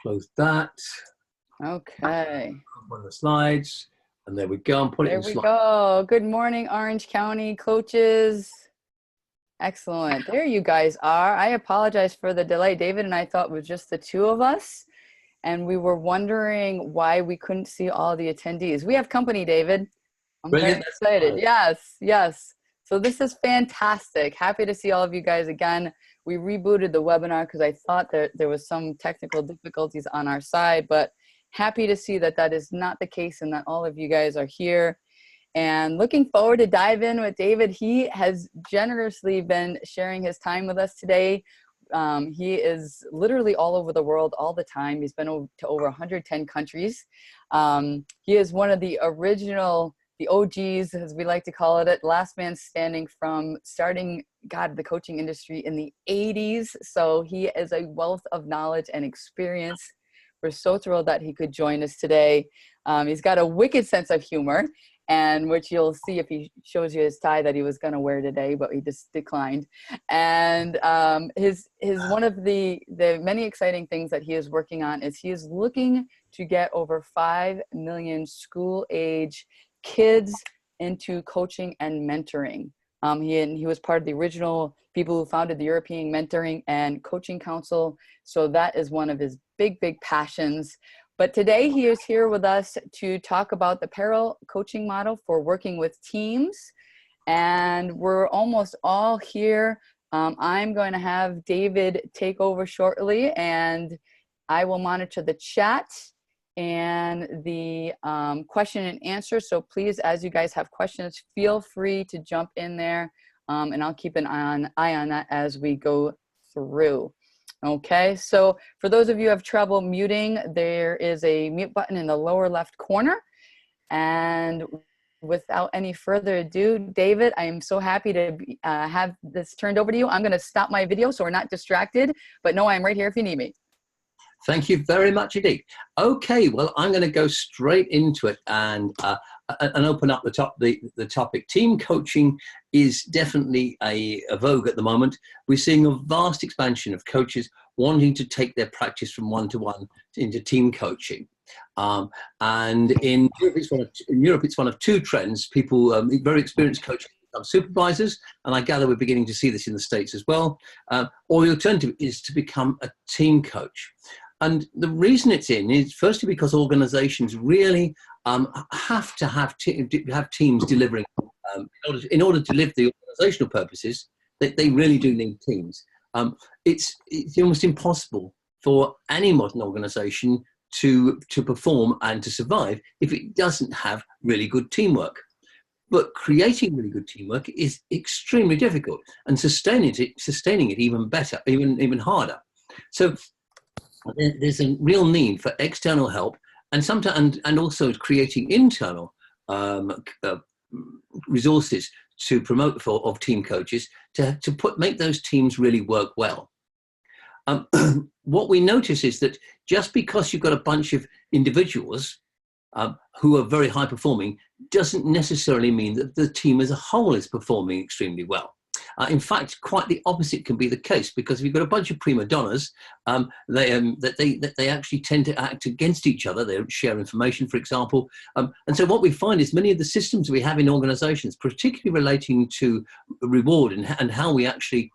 Close that. Okay. One of the slides. And there we go. I'm putting it There in we slide. go. Good morning, Orange County coaches. Excellent. There you guys are. I apologize for the delay. David and I thought it was just the two of us, and we were wondering why we couldn't see all the attendees. We have company, David. I'm very Brilliant. excited. Yes, yes. So this is fantastic. Happy to see all of you guys again. We rebooted the webinar because I thought that there was some technical difficulties on our side, but happy to see that that is not the case and that all of you guys are here. And looking forward to dive in with David. He has generously been sharing his time with us today. He is literally all over the world all the time. He's been to over 110 countries. He is one of the original, the OGs, as we like to call it, last man standing from starting, the coaching industry in the 80s. So he is a wealth of knowledge and experience. We're so thrilled that he could join us today. He's got a wicked sense of humor, and which you'll see if he shows you his tie that he was going to wear today, but he just declined. And his one of the many exciting things that he is working on is he is looking to get over 5 million school-age kids into coaching and mentoring. He was part of the original people who founded the European Mentoring and Coaching Council. So that is one of his big, big passions. But today he is here with us to talk about the PERILL coaching model for working with teams. And we're almost all here. I'm going to have David take over shortly, and I will monitor the chat and the question and answer. So please, as you guys have questions, feel free to jump in there, and I'll keep an eye on that as we go through. Okay, so for those of you who have trouble muting, there is a mute button in the lower left corner. And without any further ado, David, I am so happy to have this turned over to you. I'm going to stop my video so we're not distracted, but no, I'm right here if you need me. Thank you very much indeed. Okay, well, I'm going to go straight into it and open up the topic. Team coaching is definitely a vogue at the moment. We're seeing a vast expansion of coaches wanting to take their practice from one-to-one into team coaching. And in Europe, it's one of two trends. People, very experienced coaches, become supervisors, and I gather we're beginning to see this in the States as well. Or the alternative is to become a team coach. And the reason it's in is firstly because organizations really have to have teams delivering. In order to live the organizational purposes, they really do need teams. It's almost impossible for any modern organization to perform and to survive if it doesn't have really good teamwork. But creating really good teamwork is extremely difficult, and sustaining it even better, even harder. So there's a real need for external help, and sometimes and also creating internal resources to promote of team coaches to make those teams really work well. What we notice is that just because you've got a bunch of individuals who are very high performing doesn't necessarily mean that the team as a whole is performing extremely well. In fact, quite the opposite can be the case, because if you've got a bunch of prima donnas, they actually tend to act against each other. They don't share information, for example. And so what we find is many of the systems we have in organizations, particularly relating to reward and how we actually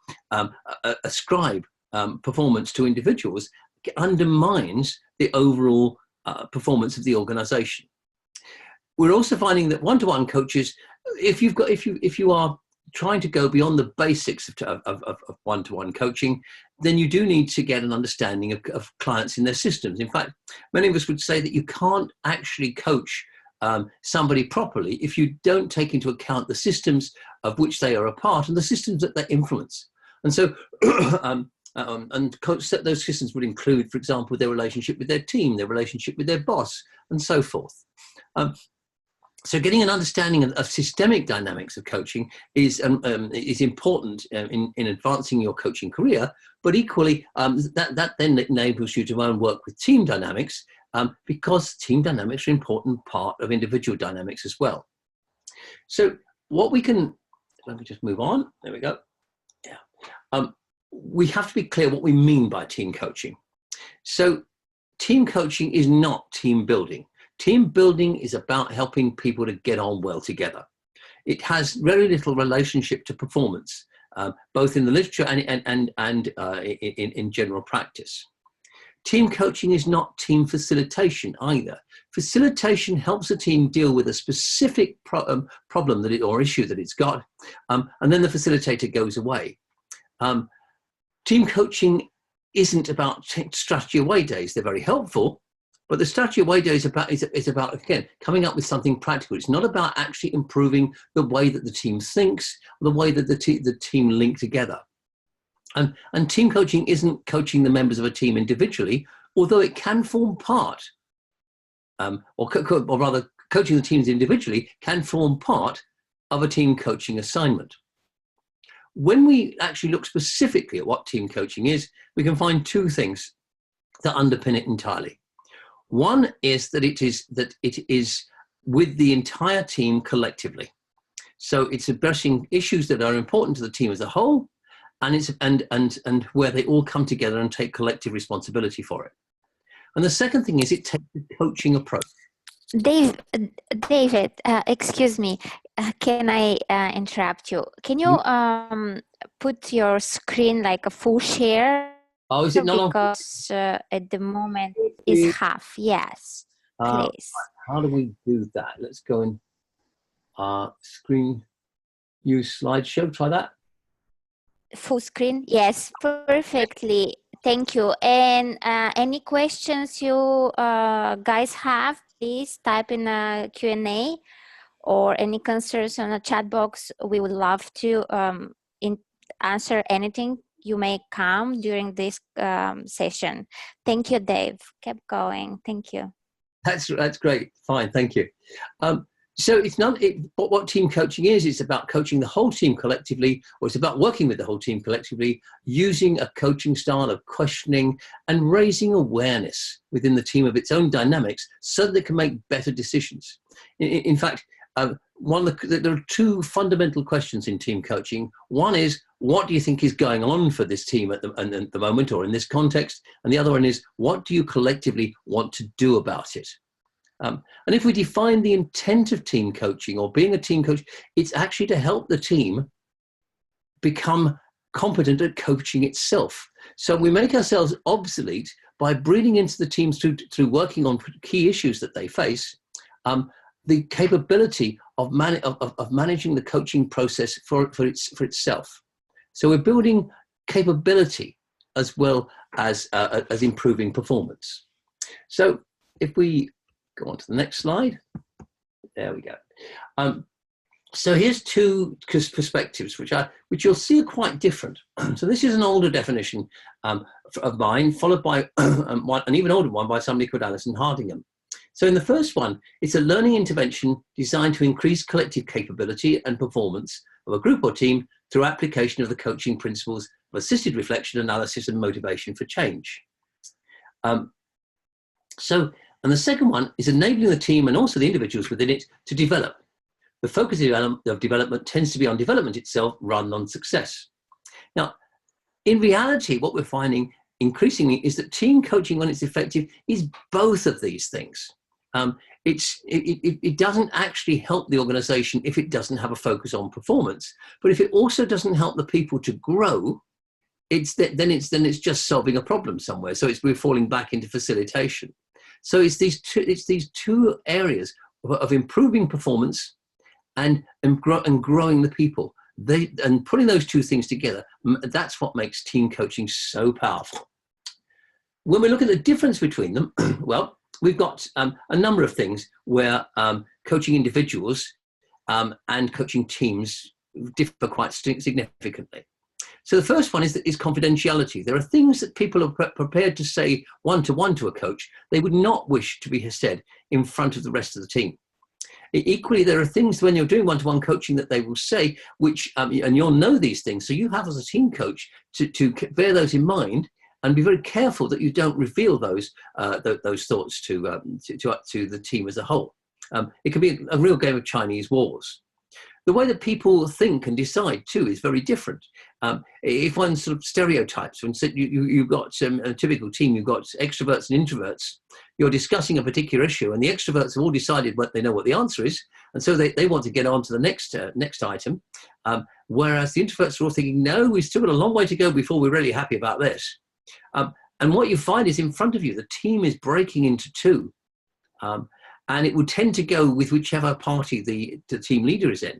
ascribe performance to individuals, undermines the overall performance of the organization. We're also finding that one-to-one coaches, if you are trying to go beyond the basics of one-to-one coaching, then you do need to get an understanding of clients in their systems. In fact, many of us would say that you can't actually coach somebody properly if you don't take into account the systems of which they are a part and the systems that they influence. And so, those systems would include, for example, their relationship with their team, their relationship with their boss, and so forth. So getting an understanding of systemic dynamics of coaching is important in advancing your coaching career, but equally that then enables you to work with team dynamics, because team dynamics are an important part of individual dynamics as well. So what we can, let me just move on, there we go. Yeah. We have to be clear what we mean by team coaching. So team coaching is not team building. Team building is about helping people to get on well together. It has very little relationship to performance, both in the literature and in general practice. Team coaching is not team facilitation either. Facilitation helps a team deal with a specific problem that or issue that it's got, and then the facilitator goes away. Team coaching isn't about strategy away days. They're very helpful, but the strategy away day is about, again, coming up with something practical. It's not about actually improving the way that the team thinks, the way that the team link together. And team coaching isn't coaching the members of a team individually, although it can form part, or rather, coaching the teams individually can form part of a team coaching assignment. When we actually look specifically at what team coaching is, we can find two things that underpin it entirely. One is that it is with the entire team collectively. So it's addressing issues that are important to the team as a whole, and it's and where they all come together and take collective responsibility for it. And the second thing is it takes a coaching approach. David, excuse me, can I interrupt you? Can you put your screen like a full share? Oh, is it not? Because at the moment it's half. Yes, please. How do we do that? Let's go in screen, use slideshow. Try that. Full screen? Yes, perfectly. Thank you. And any questions you guys have, please type in a Q&A or any concerns on the chat box. We would love to answer anything you may come during this session. Thank you, Dave. Keep going. Thank you. That's great. Fine. Thank you. So it's not what team coaching is. It's about coaching the whole team collectively, or it's about working with the whole team collectively, using a coaching style of questioning and raising awareness within the team of its own dynamics so that they can make better decisions. In fact, there are two fundamental questions in team coaching. One is, what do you think is going on for this team at the moment or in this context? And the other one is, what do you collectively want to do about it? And if we define the intent of team coaching or being a team coach, it's actually to help the team become competent at coaching itself. So we make ourselves obsolete by breeding into the teams through working on key issues that they face, the capability of managing the coaching process for itself. So we're building capability as well as improving performance. So if we go on to the next slide. There we go. So here's two perspectives, which you'll see are quite different. So this is an older definition of mine, followed by an even older one by somebody called Alison Hardingham. So in the first one, it's a learning intervention designed to increase collective capability and performance of a group or team through application of the coaching principles of assisted reflection, analysis, and motivation for change. And the second one is enabling the team and also the individuals within it to develop. The focus of development tends to be on development itself rather than on success. Now, in reality, what we're finding increasingly is that team coaching, when it's effective, is both of these things. It doesn't actually help the organization if it doesn't have a focus on performance. But if it also doesn't help the people to grow, then it's just solving a problem somewhere. So we're falling back into facilitation. So it's these two areas of improving performance and growing the people. And putting those two things together, that's what makes team coaching so powerful. When we look at the difference between them, well, we've got a number of things where coaching individuals and coaching teams differ quite significantly. So the first one is confidentiality. There are things that people are prepared to say one-to-one to a coach they would not wish to be said in front of the rest of the team. Equally, there are things when you're doing one-to-one coaching that they will say, which, and you'll know these things, so you have as a team coach to bear those in mind and be very careful that you don't reveal those thoughts to the team as a whole. It can be a real game of Chinese walls. The way that people think and decide too is very different. If one sort of stereotypes, when you've got a typical team, you've got extroverts and introverts, you're discussing a particular issue, and the extroverts have all decided what they know what the answer is, and so they want to get on to the next item, whereas the introverts are all thinking, no, we've still got a long way to go before we're really happy about this. And what you find is in front of you, the team is breaking into two, and it would tend to go with whichever party the team leader is in.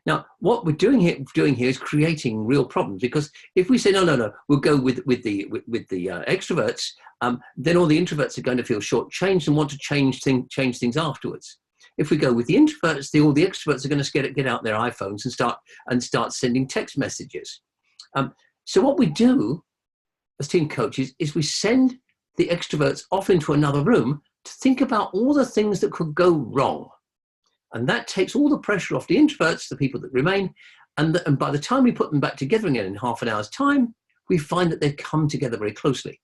Now, what we're doing here is creating real problems, because if we say no, we'll go with the extroverts, then all the introverts are going to feel shortchanged and want to change things afterwards. If we go with the introverts, all the extroverts are going to get out their iPhones and start sending text messages. So what we do as team coaches is we send the extroverts off into another room to think about all the things that could go wrong. And that takes all the pressure off the introverts, the people that remain. And by the time we put them back together again in half an hour's time, we find that they come together very closely.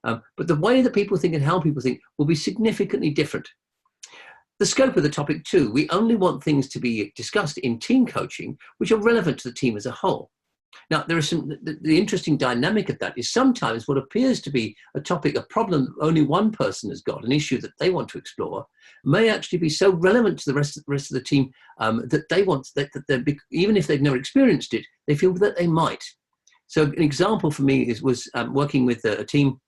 But the way that people think and how people think will be significantly different. The scope of the topic too, we only want things to be discussed in team coaching, which are relevant to the team as a whole. Now, there is the interesting dynamic of that is sometimes what appears to be a topic, a problem only one person has got, an issue that they want to explore, may actually be so relevant to the rest of the team that they want, that even if they've never experienced it, they feel that they might. So an example for me was working with a team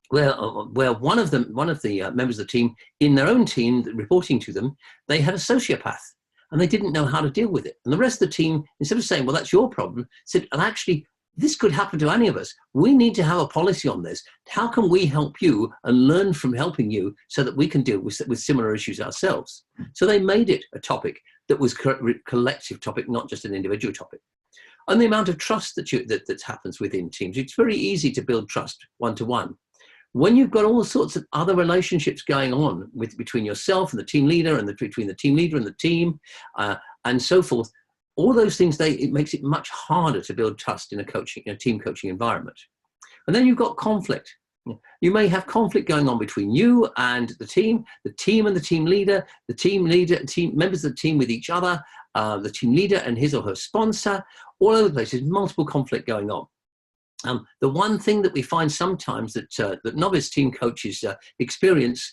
where one of the members of the team, in their own team, reporting to them, they had a sociopath. And they didn't know how to deal with it. And the rest of the team, instead of saying, well, that's your problem, said, and actually, this could happen to any of us. We need to have a policy on this. How can we help you and learn from helping you so that we can deal with similar issues ourselves? So they made it a topic that was a collective topic, not just an individual topic. And the amount of trust that happens within teams, it's very easy to build trust one-to-one. When you've got all sorts of other relationships going on between yourself and the team leader, and between the team leader and the team, and so forth, all those things, it makes it much harder to build trust in a team coaching environment. And then you've got conflict. You may have conflict going on between you and the team and the team leader, members of the team with each other, the team leader and his or her sponsor, all over the place. There's multiple conflict going on. The one thing that we find sometimes that novice team coaches experience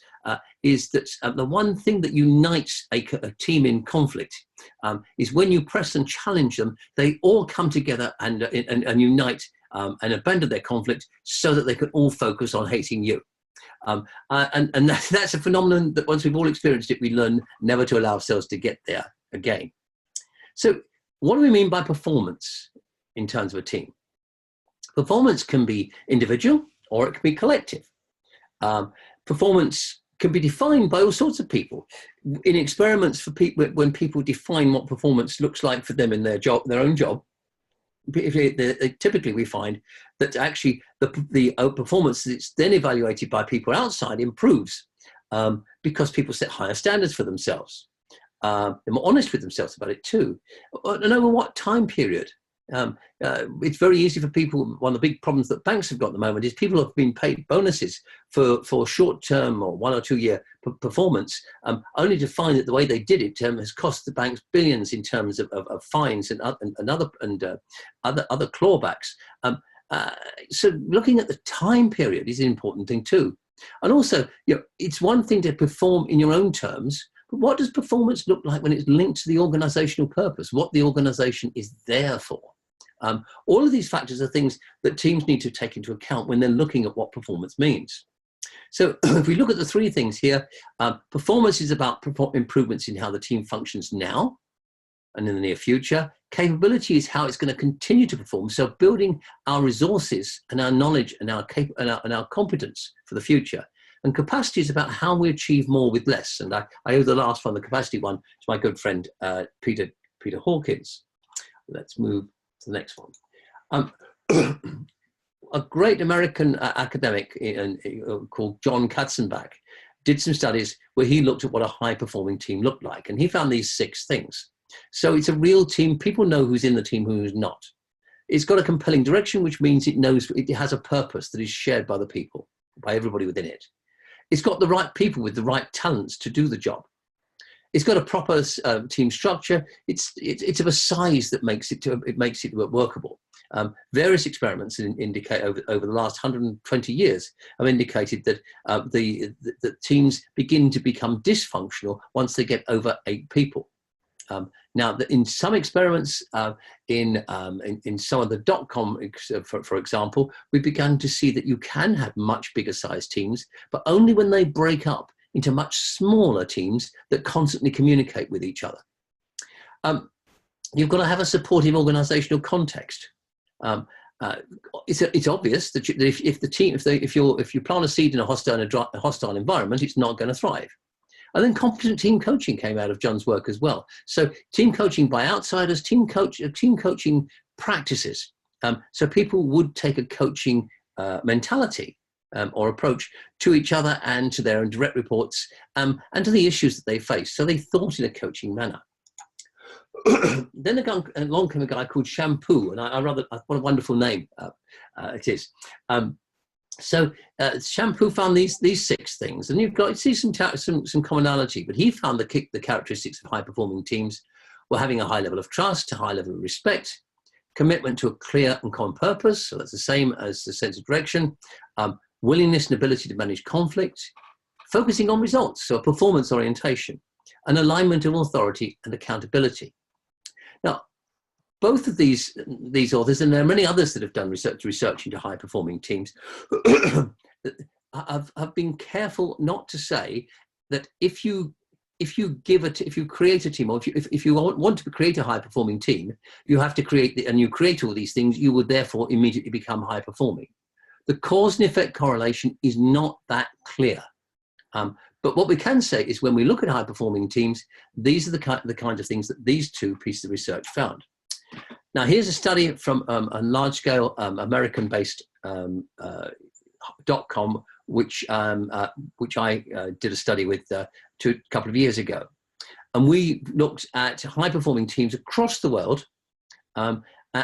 is that the one thing that unites a team in conflict is when you press and challenge them, they all come together and unite and abandon their conflict so that they can all focus on hating you. And that's a phenomenon that once we've all experienced it, we learn never to allow ourselves to get there again. So what do we mean by performance in terms of a team? Performance can be individual or it can be collective. Performance can be defined by all sorts of people. In experiments for people, when people define what performance looks like for them in their own job, typically we find that actually the performance that's then evaluated by people outside improves because people set higher standards for themselves. They're more honest with themselves about it too. And over what time period? It's very easy for people. One of the big problems that banks have got at the moment is people have been paid bonuses for short-term or 1 or 2 year performance, only to find that the way they did it has cost the banks billions in terms of fines and other clawbacks. So looking at the time period is an important thing too. And also, it's one thing to perform in your own terms, but what does performance look like when it's linked to the organizational purpose, what the organization is there for? All of these factors are things that teams need to take into account when they're looking at what performance means. So if we look at the three things here, performance is about improvements in how the team functions now and in the near future. Capability is how it's going to continue to perform. So building our resources and our knowledge and our competence for the future. And capacity is about how we achieve more with less. And I owe the last one, the capacity one, to my good friend, Peter Hawkins. Let's move to the next one. A great American academic called John Katzenbach did some studies where he looked at what a high-performing team looked like. And he found these 6 things. So it's a real team. People know who's in the team, who's not. It's got a compelling direction, which means it has a purpose that is shared by the people, by everybody within it. It's got the right people with the right talents to do the job. It's got a proper team structure. It's of a size that makes it workable. Various experiments indicate over the last 120 years have indicated that the teams begin to become dysfunctional once they get over 8 people. Now, in some experiments, in some of the .com, for example, we began to see that you can have much bigger sized teams, but only when they break up into much smaller teams that constantly communicate with each other. You've got to have a supportive organizational context. It's obvious that if you plant a seed in a hostile environment, it's not going to thrive. And then competent team coaching came out of John's work as well. So team coaching by outsiders, team coaching practices. So people would take a coaching mentality or approach to each other and to their direct reports and to the issues that they face. So they thought in a coaching manner. Then along came a guy called Shampoo, and what a wonderful name it is. So Shampoo found these 6 things, and you see some commonality. But he found the characteristics of high-performing teams were having a high level of trust, a high level of respect, commitment to a clear and common purpose. So that's the same as the sense of direction, willingness and ability to manage conflict, focusing on results, so performance orientation, and alignment of authority and accountability. Now, both of these authors, and there are many others that have done research into high-performing teams, have been careful not to say that if you create a team, or if you want to create a high-performing team, you have to you create all these things, you would therefore immediately become high-performing. The cause and effect correlation is not that clear. But what we can say is when we look at high-performing teams, these are the kind of things that these 2 pieces of research found. Now, here's a study from a large-scale American-based .com, which I did a study with a couple of years ago. And we looked at high-performing teams across the world,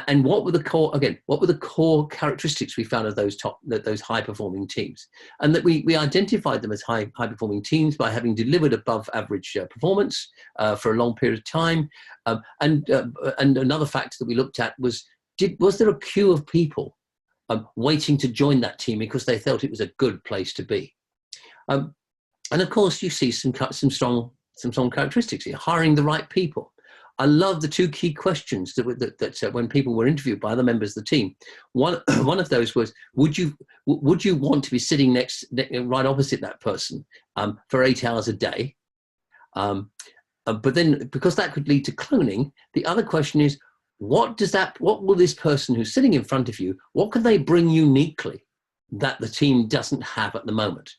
and what were the core characteristics we found of those high-performing teams, and that we identified them as high-performing teams by having delivered above average performance for a long period of time, and another factor that we looked at was there a queue of people waiting to join that team because they felt it was a good place to be, and of course you see some strong characteristics here. Hiring the right people. I love the 2 key questions that when people were interviewed by other members of the team. One of those was, would you want to be sitting right opposite that person for 8 hours a day? But then, because that could lead to cloning, the other question is, what will this person who's sitting in front of you, what can they bring uniquely that the team doesn't have at the moment?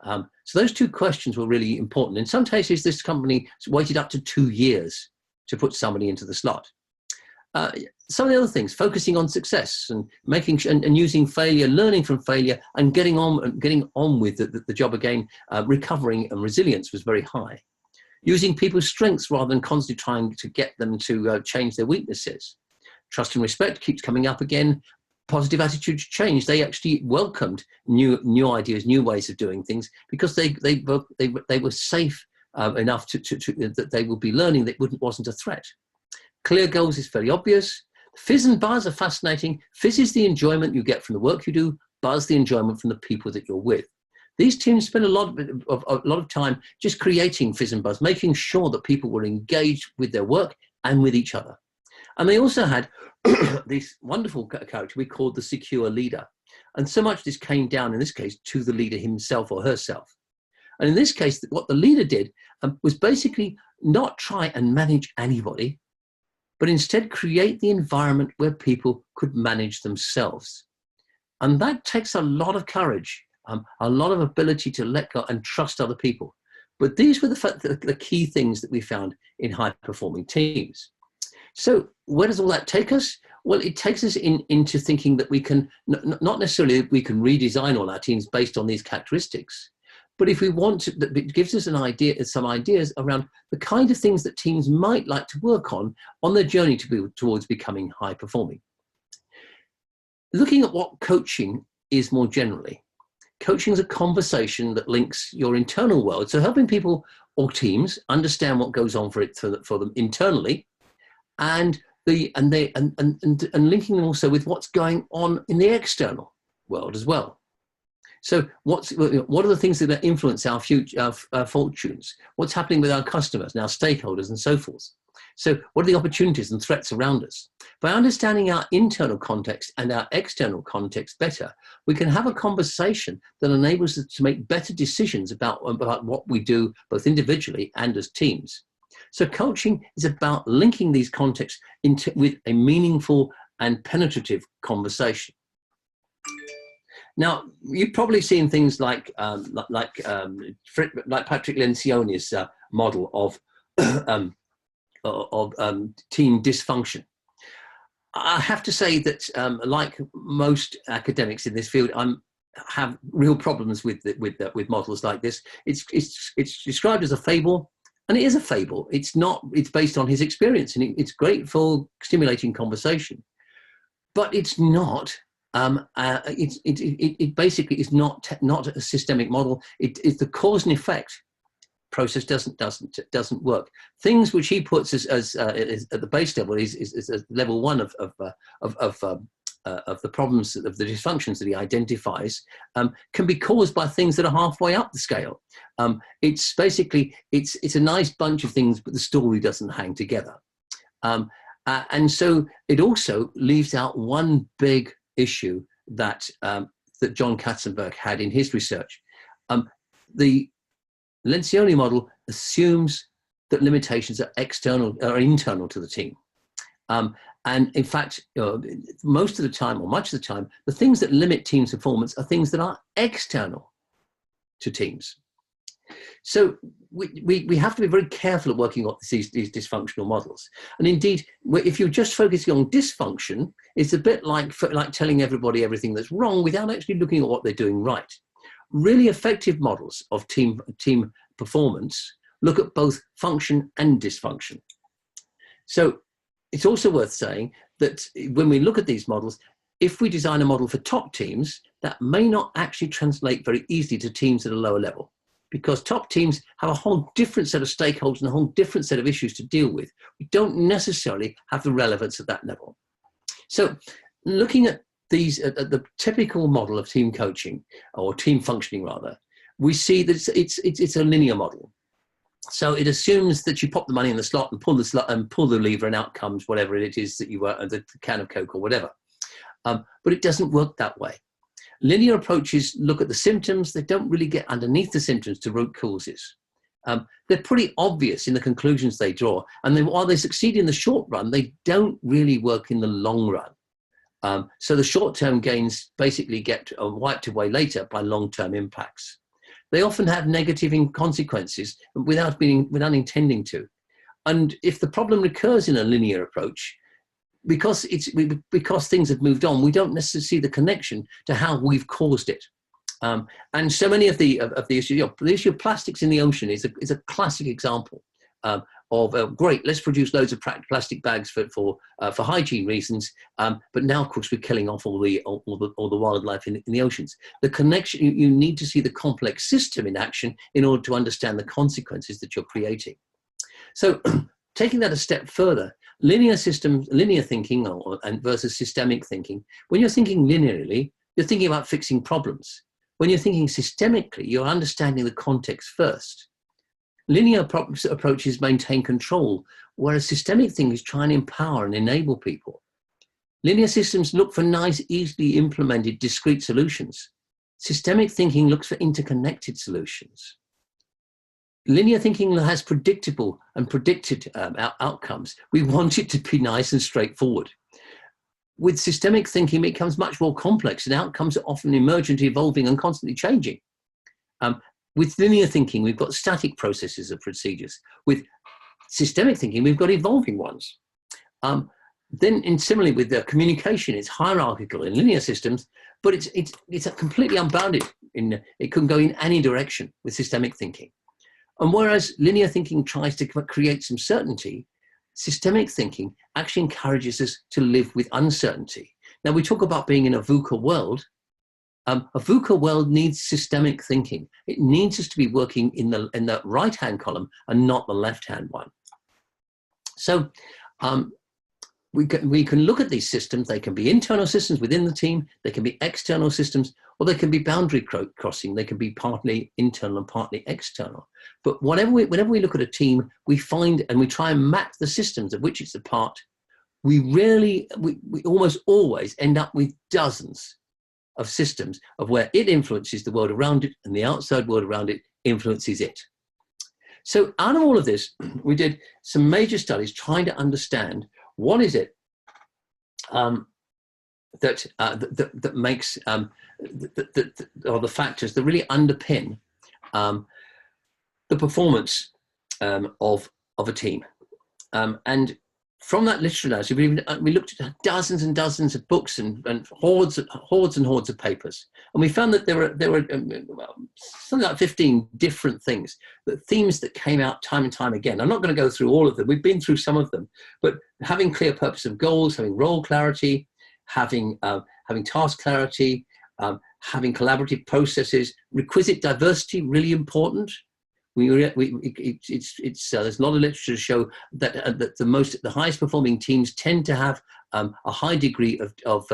So those 2 questions were really important. In some cases, this company waited up to 2 years to put somebody into the slot. Some of the other things, focusing on success and and using failure, learning from failure, and getting on with the job again, recovering and resilience was very high. Using people's strengths rather than constantly trying to get them to change their weaknesses. Trust and respect keeps coming up again. Positive attitude to change. They actually welcomed new ideas, new ways of doing things, because they were safe enough that they would be learning that it wasn't a threat. Clear goals is fairly obvious. Fizz and buzz are fascinating. Fizz is the enjoyment you get from the work you do. Buzz the enjoyment from the people that you're with. These teams spend a lot of time just creating fizz and buzz, making sure that people were engaged with their work and with each other. And they also had this wonderful character we called the secure leader. And so much this came down, in this case, to the leader himself or herself. And in this case, what the leader did was basically not try and manage anybody, but instead create the environment where people could manage themselves. And that takes a lot of courage, a lot of ability to let go and trust other people. But these were the key things that we found in high-performing teams. So where does all that take us? Well, it takes us into thinking that we can, not necessarily we can redesign all our teams based on these characteristics, but if we want to, it gives us some ideas around the kind of things that teams might like to work on their journey towards becoming high performing. Looking at what coaching is more generally, Coaching is a conversation that links your internal world. So helping people or teams understand what goes on for them internally, and linking them also with what's going on in the external world as well. So what are the things that influence our future, our fortunes? What's happening with our customers and our stakeholders and so forth? So what are the opportunities and threats around us? By understanding our internal context and our external context better, we can have a conversation that enables us to make better decisions about what we do, both individually and as teams. So coaching is about linking these contexts with a meaningful and penetrative conversation. Now, you've probably seen things like Patrick Lencioni's model of team dysfunction. I have to say that, like most academics in this field, I have real problems with models like this. It's described as a fable, and it is a fable. It's not. It's based on his experience, and it's great for stimulating conversation, but it's not. It basically is not a systemic model. It's the cause and effect process doesn't work. Things which he puts as at the base level is level one of the problems, of the dysfunctions that he identifies, can be caused by things that are halfway up the scale. It's basically it's a nice bunch of things, but the story doesn't hang together, and so it also leaves out one big issue that John Clutterbuck had in his research. The Lencioni model assumes that limitations are internal to the team. And in fact, most of the time, or much of the time, the things that limit teams' performance are things that are external to teams. So we have to be very careful at working on these dysfunctional models. And indeed, if you're just focusing on dysfunction, it's a bit like telling everybody everything that's wrong without actually looking at what they're doing right. Really effective models of team performance look at both function and dysfunction. So it's also worth saying that when we look at these models, if we design a model for top teams, that may not actually translate very easily to teams at a lower level, because top teams have a whole different set of stakeholders and a whole different set of issues to deal with. We don't necessarily have the relevance at that level. So looking at the typical model of team coaching, or team functioning rather, we see that it's a linear model. So it assumes that you pop the money in the slot and pull the lever, and out comes whatever it is that you were, the can of Coke or whatever. But it doesn't work that way. Linear approaches look at the symptoms. They don't really get underneath the symptoms to root causes. They're pretty obvious in the conclusions they draw, and then while they succeed in the short run, they don't really work in the long run. So the short-term gains basically get wiped away later by long-term impacts. They often have negative consequences without intending to. And if the problem recurs in a linear approach, because things have moved on, we don't necessarily see the connection to how we've caused it. And so many of the issues, the issue of plastics in the ocean is a classic example of great, let's produce loads of plastic bags for hygiene reasons, but now of course we're killing off all the wildlife in the oceans. The connection, you need to see the complex system in action in order to understand the consequences that you're creating. So taking that a step further, linear thinking versus systemic thinking. When you're thinking linearly, you're thinking about fixing problems. When you're thinking systemically, you're understanding the context first. Linear approaches maintain control, whereas systemic thinkers try and empower and enable people. Linear systems look for nice, easily implemented, discrete solutions. Systemic thinking looks for interconnected solutions. Linear thinking has predictable and predicted outcomes. We want it to be nice and straightforward. With systemic thinking, it becomes much more complex, and outcomes are often emergent, evolving, and constantly changing. With linear thinking, we've got static processes of procedures. With systemic thinking, we've got evolving ones. Similarly with the communication, it's hierarchical in linear systems, but it's completely unbounded. It can go in any direction with systemic thinking. And whereas linear thinking tries to create some certainty, systemic thinking actually encourages us to live with uncertainty. Now, we talk about being in a VUCA world. A VUCA world needs systemic thinking. It needs us to be working in the right-hand column and not the left-hand one. So we can look at these systems. They can be internal systems within the team. They can be external systems, or they can be boundary crossing. They can be partly internal and partly external. But whenever we look at a team, we find and we try and map the systems of which it's a part. We almost always end up with dozens of systems of where it influences the world around it and the outside world around it influences it. So out of all of this, we did some major studies trying to understand what is it that makes, or the factors that really underpin the performance of a team. And from that literature analysis, we looked at dozens and dozens of books and hordes and hordes of papers, and we found that there were something like 15 different things, themes that came out time and time again. I'm not going to go through all of them. We've been through some of them, but having clear purpose of goals, having role clarity, having task clarity, having collaborative processes, requisite diversity, really important. There's a lot of literature to show that the highest performing teams tend to have a high degree of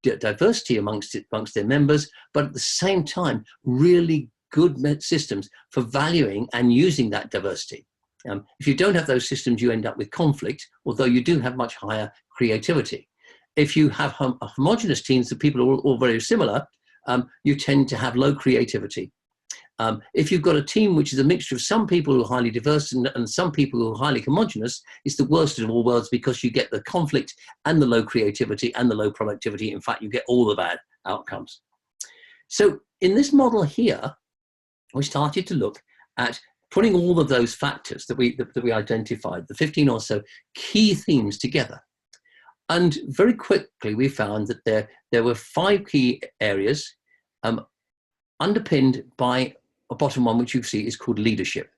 diversity amongst their members, but at the same time, really good systems for valuing and using that diversity. If you don't have those systems, you end up with conflict, although you do have much higher creativity. If you have homogeneous teams, the people are all very similar, you tend to have low creativity. If you've got a team which is a mixture of some people who are highly diverse and some people who are highly homogeneous, it's the worst of all worlds because you get the conflict and the low creativity and the low productivity. In fact, you get all the bad outcomes. So in this model here, we started to look at putting all of those factors that we identified, the 15 or so key themes together. And very quickly, we found that there were 5 key areas underpinned by a bottom one, which you see is called leadership.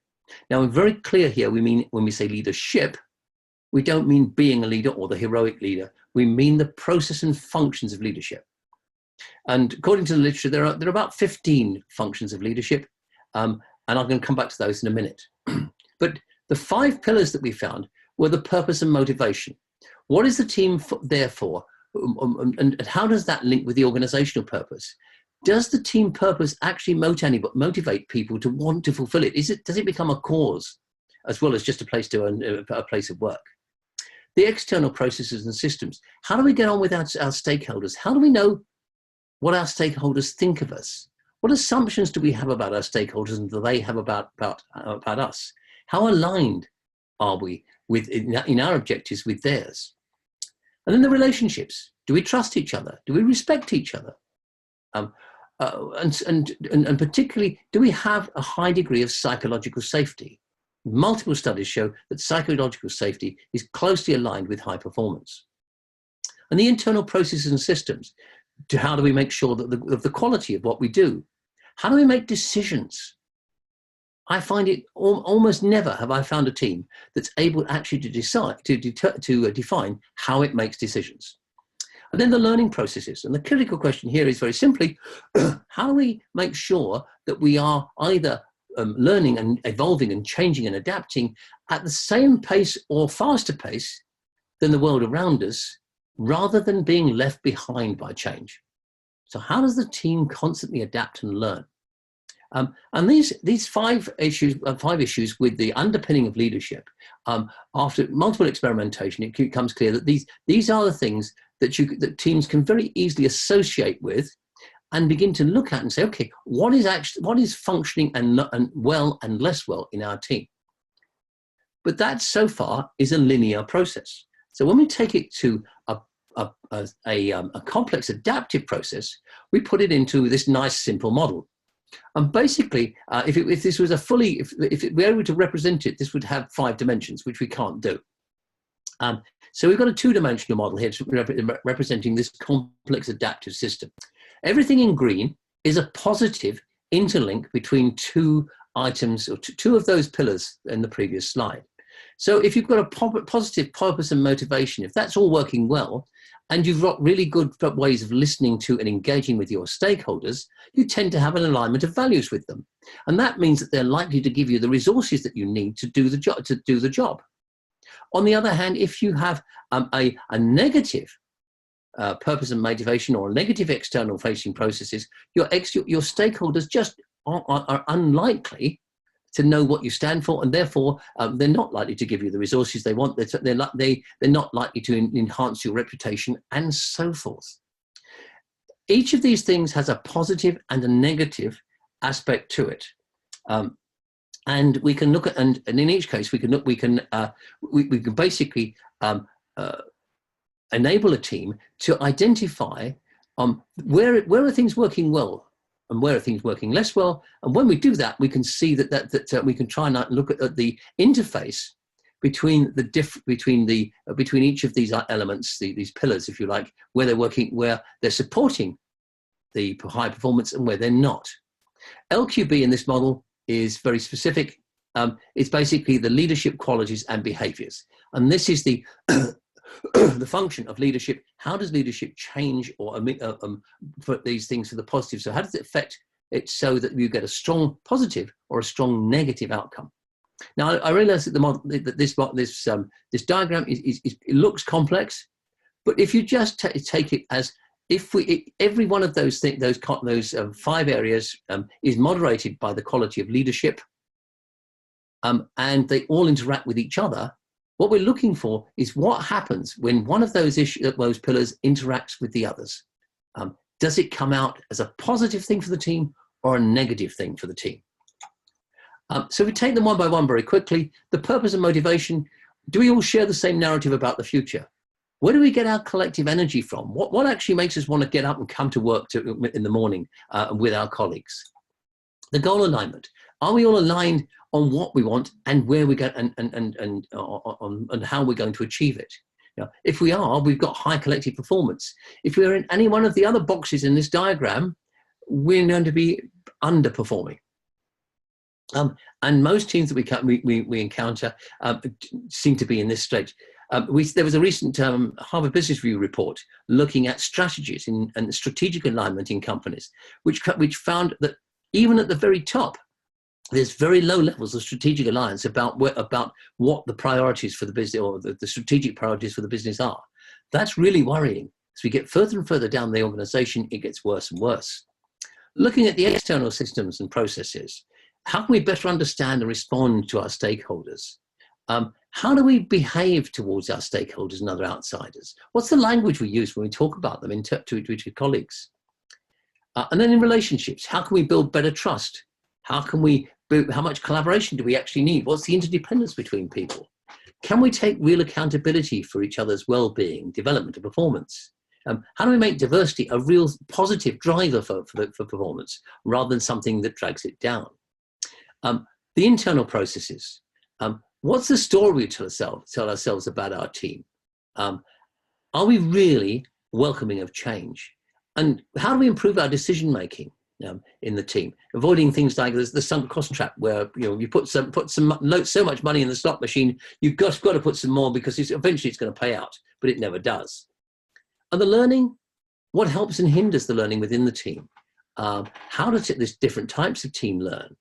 Now, we're very clear here, we mean, when we say leadership, we don't mean being a leader or the heroic leader. We mean the process and functions of leadership. And according to the literature, there are about 15 functions of leadership. And I'm going to come back to those in a minute. But the 5 pillars that we found were the purpose and motivation. What is the team there for? And how does that link with the organizational purpose? Does the team purpose actually motivate people to want to fulfill it? Does it become a cause as well as just a place of work? The external processes and systems. How do we get on with our stakeholders? How do we know what our stakeholders think of us? What assumptions do we have about our stakeholders and do they have about us? How aligned are we in our objectives with theirs? And then the relationships. Do we trust each other? Do we respect each other? And particularly, do we have a high degree of psychological safety? Multiple studies show that psychological safety is closely aligned with high performance. And the internal processes and systems. How do we make sure that the quality of what we do? How do we make decisions? I find it almost never have I found a team that's able actually to decide to define how it makes decisions. And then the learning processes. And the critical question here is very simply, how do we make sure that we are either learning and evolving and changing and adapting at the same pace or faster pace than the world around us, rather than being left behind by change? So how does the team constantly adapt and learn? And these 5 issues with the underpinning of leadership, after multiple experimentation, it becomes clear that these are the things that teams can very easily associate with and begin to look at and say, okay, what is functioning and well and less well in our team? But that so far is a linear process. So when we take it to a complex adaptive process, we put it into this nice simple model. And basically, if this was if we were able to represent it, this would have 5 dimensions, which we can't do. So we've got a 2-dimensional model here representing this complex adaptive system. Everything in green is a positive interlink between 2 items or 2 of those pillars in the previous slide. So if you've got a positive purpose and motivation, if that's all working well, and you've got really good ways of listening to and engaging with your stakeholders, you tend to have an alignment of values with them. And that means that they're likely to give you the resources that you need to do the job. On the other hand, if you have a negative purpose and motivation, or negative external facing processes, your stakeholders just are unlikely to know what you stand for, and therefore they're not likely to give you the resources they want. They're not likely to enhance your reputation, and so forth. Each of these things has a positive and a negative aspect to it, and we can look at, and in each case we can basically enable a team to identify where are things working well and where are things working less well. And when we do that, we can see that we can try and look at the interface between between each of these elements, these pillars, if you like, where they're working, where they're supporting the high performance and where they're not. LQB in this model is very specific. It's basically the leadership qualities and behaviors, and this is the the function of leadership. How does leadership change or put these things for the positive? So how does it affect it so that you get a strong positive or a strong negative outcome? Now, I realize that the model, that this diagram it looks complex, but if you just take it as every one of those things, those 5 areas is moderated by the quality of leadership, and they all interact with each other. What we're looking for is what happens when one of those pillars interacts with the others. Does it come out as a positive thing for the team or a negative thing for the team? So we take them one by one very quickly. The purpose and motivation. Do we all share the same narrative about the future? Where do we get our collective energy from? What actually makes us want to get up and come to work in the morning with our colleagues? The goal alignment. Are we all aligned on what we want and where we go and how we're going to achieve it? If we are, we've got high collective performance. If we're in any one of the other boxes in this diagram, we're going to be underperforming. And most teams that we encounter seem to be in this stage. There was a recent Harvard Business Review report looking at strategies and strategic alignment in companies, which found that even at the very top, there's very low levels of strategic alliance about what the priorities for the business, or the strategic priorities for the business are. That's really worrying. As we get further and further down the organization, it gets worse and worse. Looking at the external systems and processes, how can we better understand and respond to our stakeholders? How do we behave towards our stakeholders and other outsiders? What's the language we use when we talk about them to colleagues? And then in relationships, how can we build better trust? How much collaboration do we actually need? What's the interdependence between people? Can we take real accountability for each other's well-being, development, and performance? How do we make diversity a real positive driver for performance rather than something that drags it down? The internal processes. What's the story we tell ourselves about our team? Are we really welcoming of change? And how do we improve our decision-making in the team, avoiding things like the sunk cost trap, where you put so much money in the slot machine, you've got to put some more because eventually it's going to pay out, but it never does. And the learning, what helps and hinders the learning within the team? How does there's different types of team learn?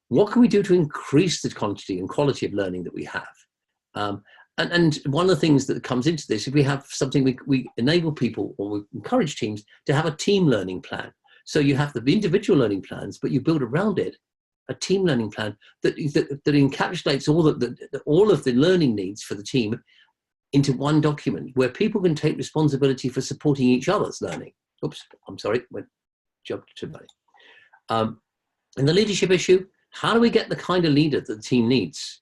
What can we do to increase the quantity and quality of learning that we have? And one of the things that comes into this, if we have something, we enable people, or we encourage teams to have a team learning plan. So you have the individual learning plans, but you build around it a team learning plan that encapsulates all of the learning needs for the team into one document, where people can take responsibility for supporting each other's learning. Oops, I'm sorry, jumped too many. And the leadership issue, how do we get the kind of leader that the team needs?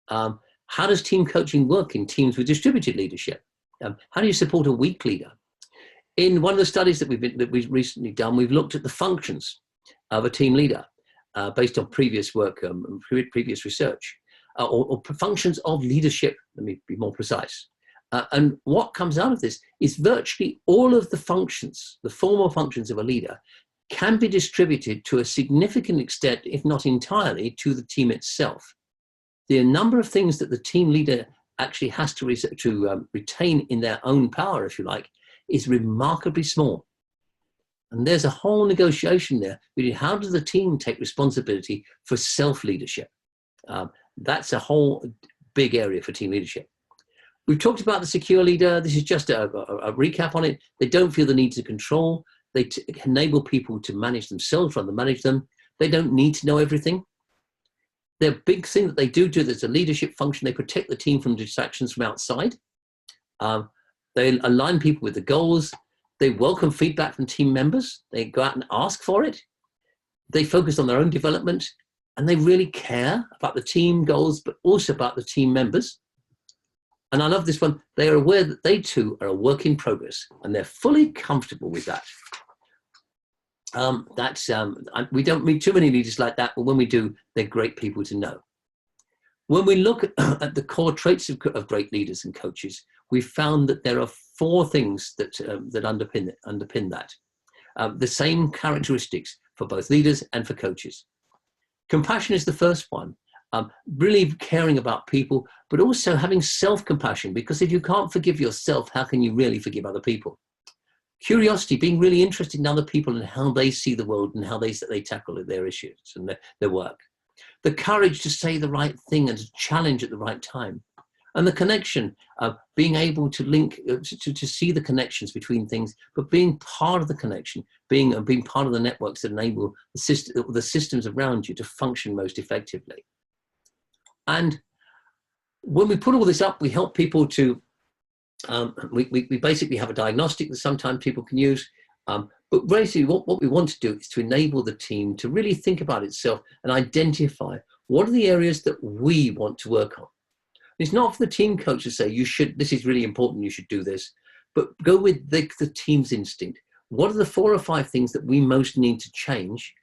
How does team coaching work in teams with distributed leadership? How do you support a weak leader? In one of the studies that we've recently done, we've looked at the functions of a team leader based on previous work, previous research, or functions of leadership. Let me be more precise. And what comes out of this is virtually all of the functions, the formal functions of a leader, can be distributed to a significant extent, if not entirely, to the team itself. The number of things that the team leader actually has to retain in their own power, if you like, is remarkably small. And there's a whole negotiation there between how does the team take responsibility for self-leadership. That's a whole big area for team leadership. We've talked about the secure leader. This is just a recap on it. They don't feel the need to control. They enable people to manage themselves rather than manage them. They don't need to know everything. Their big thing that they do there's a leadership function. They protect the team from distractions from outside. They align people with the goals. They welcome feedback from team members. They go out and ask for it. They focus on their own development, and they really care about the team goals, but also about the team members. And I love this one. They are aware that they too are a work in progress, and they're fully comfortable with that. We don't meet too many leaders like that, but when we do, they're great people to know. When we look at the core traits of great leaders and coaches, we found that there are 4 things that underpin that. The same characteristics for both leaders and for coaches. Compassion is the first one. Really caring about people, but also having self-compassion, because if you can't forgive yourself, how can you really forgive other people? Curiosity, being really interested in other people and how they see the world and how they tackle their issues and their work. The courage to say the right thing and to challenge at the right time. And the connection, being able to link, to see the connections between things, but being part of the connection, being part of the networks that enable the systems around you to function most effectively. And when we put all this up, we help people to, we basically have a diagnostic that sometimes people can use. But basically what we want to do is to enable the team to really think about itself and identify what are the areas that we want to work on. It's not for the team coach to say, this is really important, you should do this, but go with the team's instinct. What are the 4 or 5 things that we most need to change?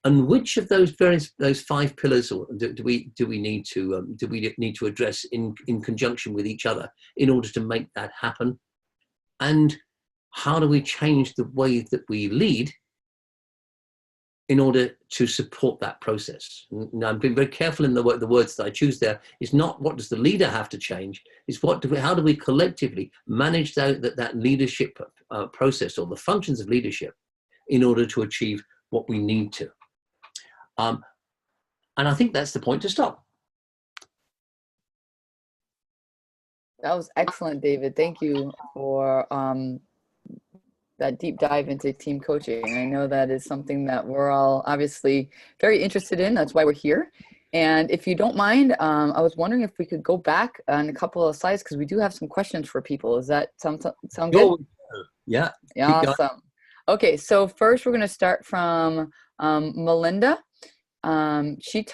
And which of those 5 pillars do we need to address in conjunction with each other in order to make that happen? And how do we change the way that we lead in order to support that process? Now, I'm being very careful in the words that I choose there. It's not what does the leader have to change, it's how do we collectively manage that leadership process, or the functions of leadership, in order to achieve what we need to. And I think that's the point to stop. That was excellent, David. Thank you for that deep dive into team coaching. I know that is something that we're all obviously very interested in. That's why we're here. And if you don't mind, I was wondering if we could go back on a couple of slides, because we do have some questions for people. Does that sound good? Yeah. Awesome. Okay, so first we're going to start from Melinda. She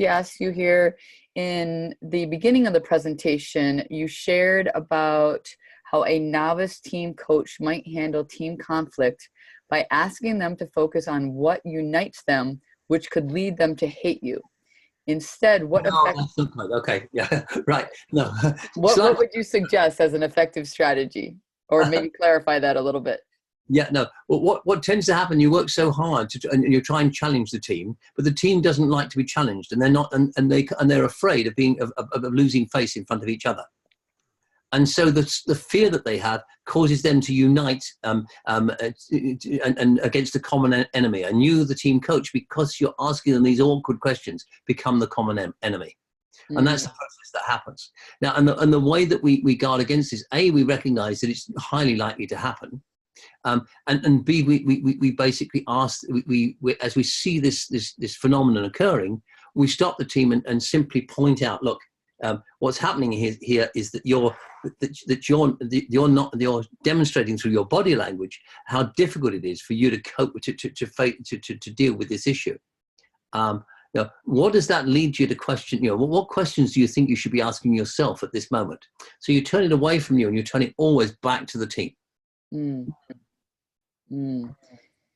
asked you here in the beginning of the presentation, you shared about how a novice team coach might handle team conflict by asking them to focus on what unites them, which could lead them to hate you. Instead, okay, yeah, right. No. What would you suggest as an effective strategy? Or maybe clarify that a little bit. Yeah, no. Well, what tends to happen? You work so hard and you try and challenge the team, but the team doesn't like to be challenged, and they're not, and they're afraid of losing face in front of each other. And so the fear that they have causes them to unite and against a common enemy. And you, the team coach, because you're asking them these awkward questions, become the common enemy. And that's the process that happens. Now, and the way that we guard against this, A, we recognize that it's highly likely to happen. And B, we basically ask, as we see this phenomenon occurring, we stop the team and simply point out, look, what's happening here is that you're demonstrating through your body language how difficult it is for you to cope to deal with this issue. Now, what does that lead you to question? What questions do you think you should be asking yourself at this moment? So you turn it away from you and you turn it always back to the team.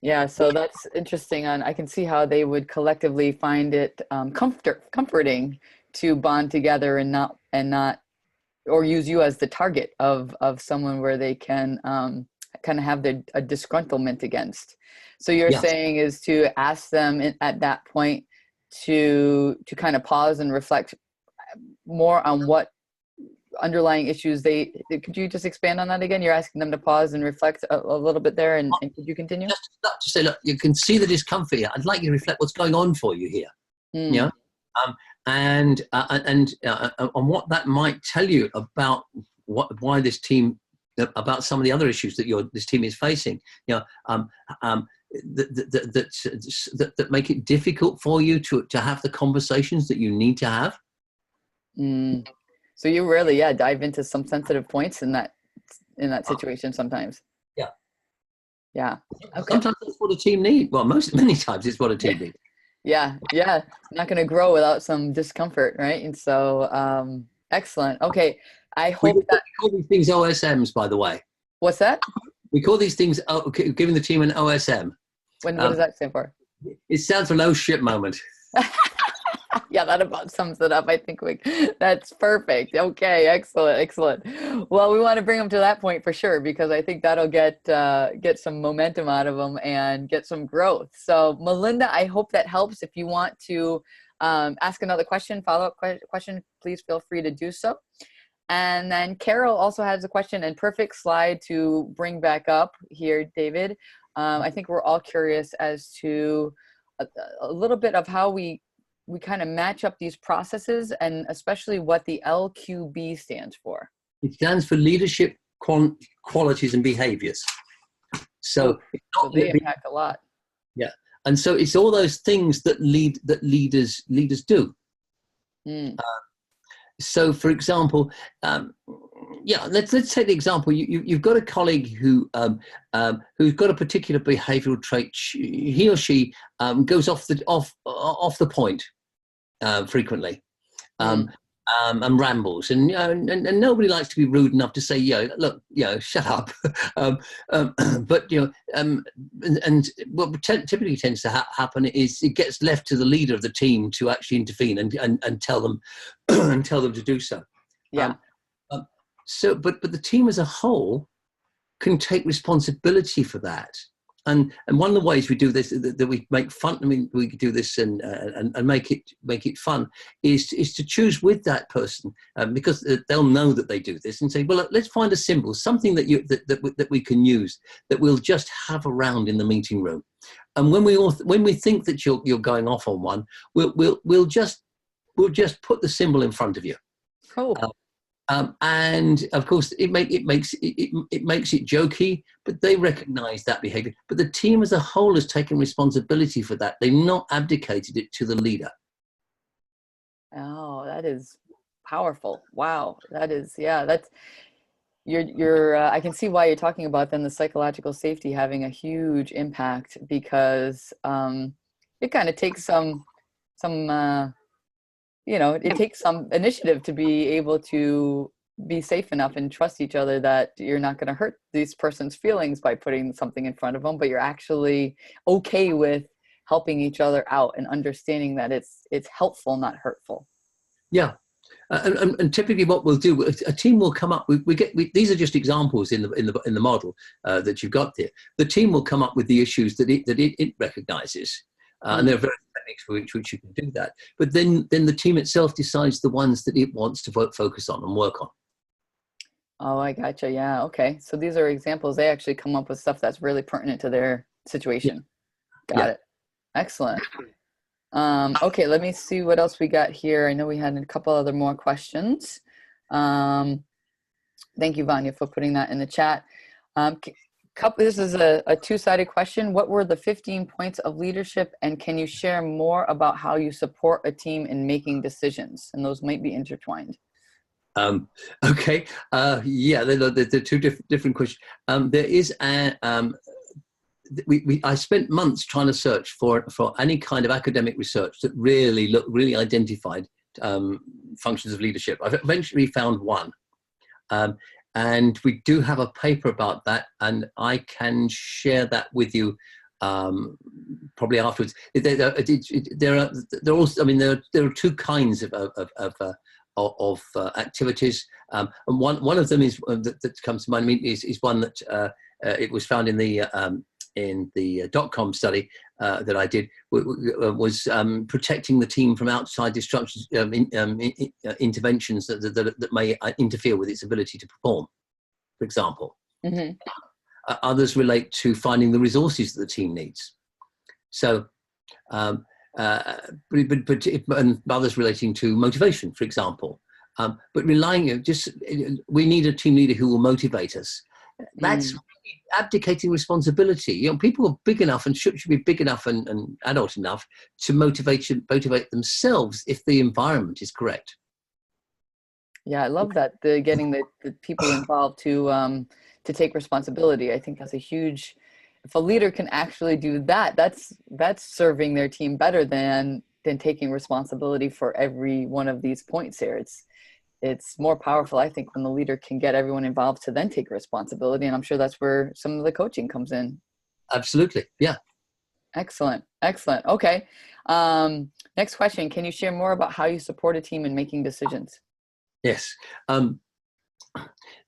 Yeah, so that's interesting. And I can see how they would collectively find it comforting to bond together and not or use you as the target of someone where they can kind of have a disgruntlement against. So you're saying is to ask them at that point to kind of pause and reflect more on what underlying issues, could you just expand on that again? You're asking them to pause and reflect a little bit there, and could you continue? Just to say, look, you can see the discomfort here. I'd like you to reflect what's going on for you here. Yeah. And what that might tell you about why this team, about some of the other issues that this team is facing, that make it difficult for you to have the conversations that you need to have. So you really, dive into some sensitive points in that situation sometimes. Yeah. Okay. Sometimes that's what a team needs. Well, many times it's what a team needs. Yeah. Not going to grow without some discomfort, right? And so, excellent. Okay. I hope we call these things OSMs, by the way. What's that? We call these things giving the team an OSM. What does that stand for? It stands for no shit moment. Yeah, that about sums it up. I think that's perfect. Okay, excellent. Well, we want to bring them to that point for sure, because I think that'll get some momentum out of them and get some growth. So, Melinda, I hope that helps. If you want to ask another question, follow-up question, please feel free to do so. And then Carol also has a question, and perfect slide to bring back up here, David. I think we're all curious as to a little bit of how we kind of match up these processes, and especially what the LQB stands for. It stands for leadership qualities and behaviors. So they impact a lot. Yeah, and so it's all those things that leaders do. So, for example, let's take the example. You've got a colleague who's got a particular behavioural trait. He or she goes off the point frequently, and rambles, and nobody likes to be rude enough to say, look, shut up. But and what typically tends to happen is it gets left to the leader of the team to actually intervene and tell them and tell them to do so. Yeah. So, but the team as a whole can take responsibility for that. And one of the ways we do this, that we make fun, I mean, we could do this and make it fun, is to choose with that person, because they'll know that they do this, and say, well, let's find a symbol, something that we can use, that we'll just have around in the meeting room. And when we think that you're going off on one, we'll just put the symbol in front of you. Cool. And of course, it makes it jokey, but they recognize that behavior. But the team as a whole has taken responsibility for that. They've not abdicated it to the leader. Oh, that is powerful. Wow. That is, that's, you're I can see why you're talking about then the psychological safety having a huge impact, because it kind of takes some it takes some initiative to be able to be safe enough and trust each other that you're not going to hurt this person's feelings by putting something in front of them, but you're actually okay with helping each other out and understanding that it's helpful, not hurtful. Yeah. And typically what we'll do, a team will come up, these are just examples in the model that you've got there. The team will come up with the issues that it recognizes. And there are various techniques for which you can do that. But then the team itself decides the ones that it wants to focus on and work on. Oh, I gotcha. Yeah. Okay. So these are examples. They actually come up with stuff that's really pertinent to their situation. Yeah. Got it. Excellent. Okay. Let me see what else we got here. I know we had a couple other more questions. Thank you, Vanya, for putting that in the chat. This is a two-sided question. What were the 15 points of leadership, and can you share more about how you support a team in making decisions? And those might be intertwined. Okay. They're two different questions. There is I spent months trying to search for any kind of academic research that really identified functions of leadership. I've eventually found one. And we do have a paper about that, and I can share that with you probably afterwards. There are two kinds of activities, and one of them is that comes to mind is one that it was found in the .com study, that I did was protecting the team from outside destructions, interventions that may interfere with its ability to perform, for example. Mm-hmm. Others relate to finding the resources that the team needs. So, and others relating to motivation, for example. But relying, we need a team leader who will motivate us. That's abdicating responsibility. You know, people are big enough and should be big enough and adult enough to motivate themselves if the environment is correct. Yeah, I love that. Getting the people involved to take responsibility. I think that's a huge. If a leader can actually do that, that's serving their team better than taking responsibility for every one of these points here. It's more powerful, I think, when the leader can get everyone involved to then take responsibility. And I'm sure that's where some of the coaching comes in. Absolutely. Yeah. Excellent. Excellent. Okay. Next question. Can you share more about how you support a team in making decisions? Yes.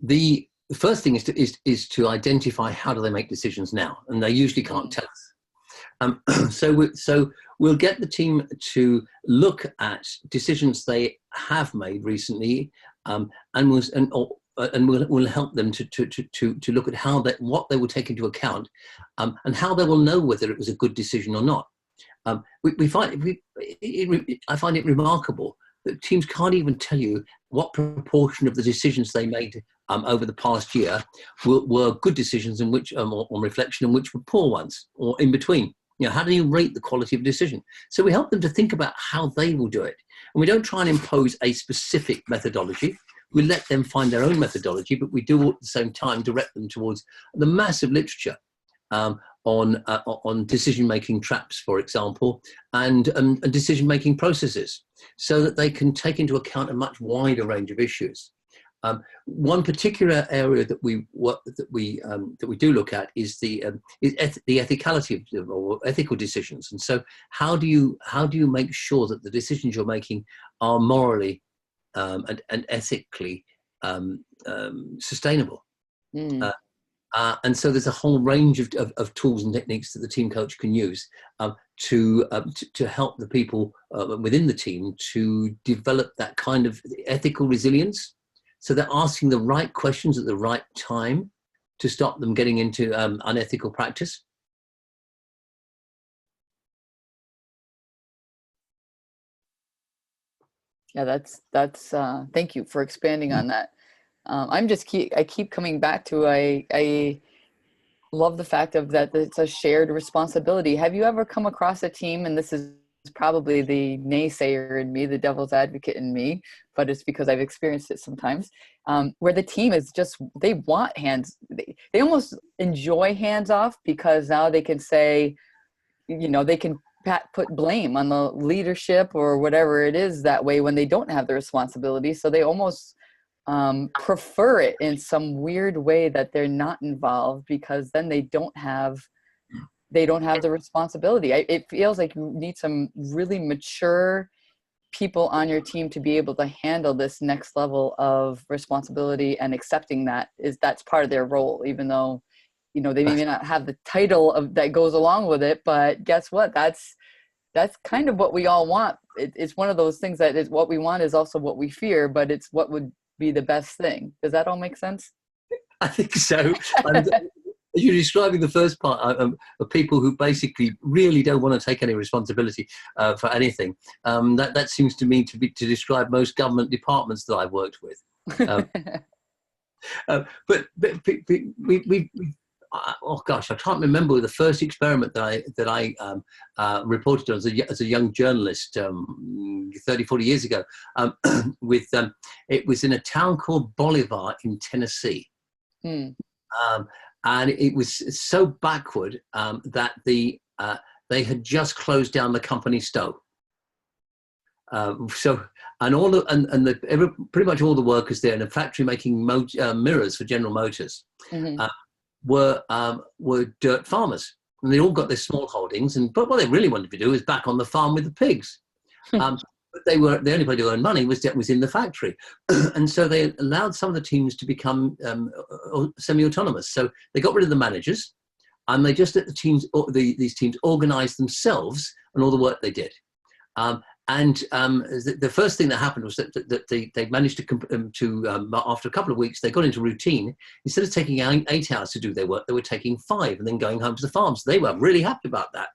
The first thing is to identify how do they make decisions now, and they usually can't tell us. So we'll get the team to look at decisions they have made recently, and we'll help them to look at what they will take into account, and how they will know whether it was a good decision or not. I find it remarkable that teams can't even tell you what proportion of the decisions they made over the past year were good decisions, and which on reflection, and which were poor ones, or in between. You know, how do you rate the quality of a decision? So we help them to think about how they will do it. And we don't try and impose a specific methodology. We let them find their own methodology, but we do at the same time direct them towards the massive literature on decision-making traps, for example, and decision-making processes, so that they can take into account a much wider range of issues. One particular area that we do look at is the ethicality or ethical decisions. And so, how do you make sure that the decisions you're making are morally and ethically sustainable? And so there's a whole range of tools and techniques that the team coach can use to help the people within the team to develop that kind of ethical resilience. So they're asking the right questions at the right time to stop them getting into unethical practice. Yeah, that's thank you for expanding on that. I keep coming back to I love the fact that it's a shared responsibility. Have you ever come across a team, and this is probably the naysayer in me, the devil's advocate in me, but it's because I've experienced it sometimes, where the team is just, they want hands, they almost enjoy hands off, because now they can say, you know, they can put blame on the leadership or whatever it is that way when they don't have the responsibility. So they almost prefer it in some weird way that they're not involved, because then they don't have the responsibility. It feels like you need some really mature people on your team to be able to handle this next level of responsibility, and accepting that's part of their role, even though, you know, they may not have the title that goes along with it. But guess what? That's kind of what we all want. It's one of those things that is what we want is also what we fear, but it's what would be the best thing. Does that all make sense? I think so. You're describing the first part of people who basically really don't want to take any responsibility for anything. That seems to me to describe most government departments that I've worked with. But we oh gosh, I can't remember the first experiment that I reported on as a young journalist 30, 40 years ago. It was in a town called Bolivar in Tennessee. And it was so backward that they had just closed down the company store. Pretty much all the workers there in a factory making mirrors for General Motors were dirt farmers, and they all got their small holdings. But what they really wanted to do was back on the farm with the pigs. But the only way to earn money was in the factory. And so they allowed some of the teams to become semi-autonomous. So they got rid of the managers, and they just let these teams organize themselves and all the work they did. The first thing that happened was that they managed to after a couple of weeks, they got into routine. Instead of taking 8 hours to do their work, they were taking 5 and then going home to the farm. So they were really happy about that.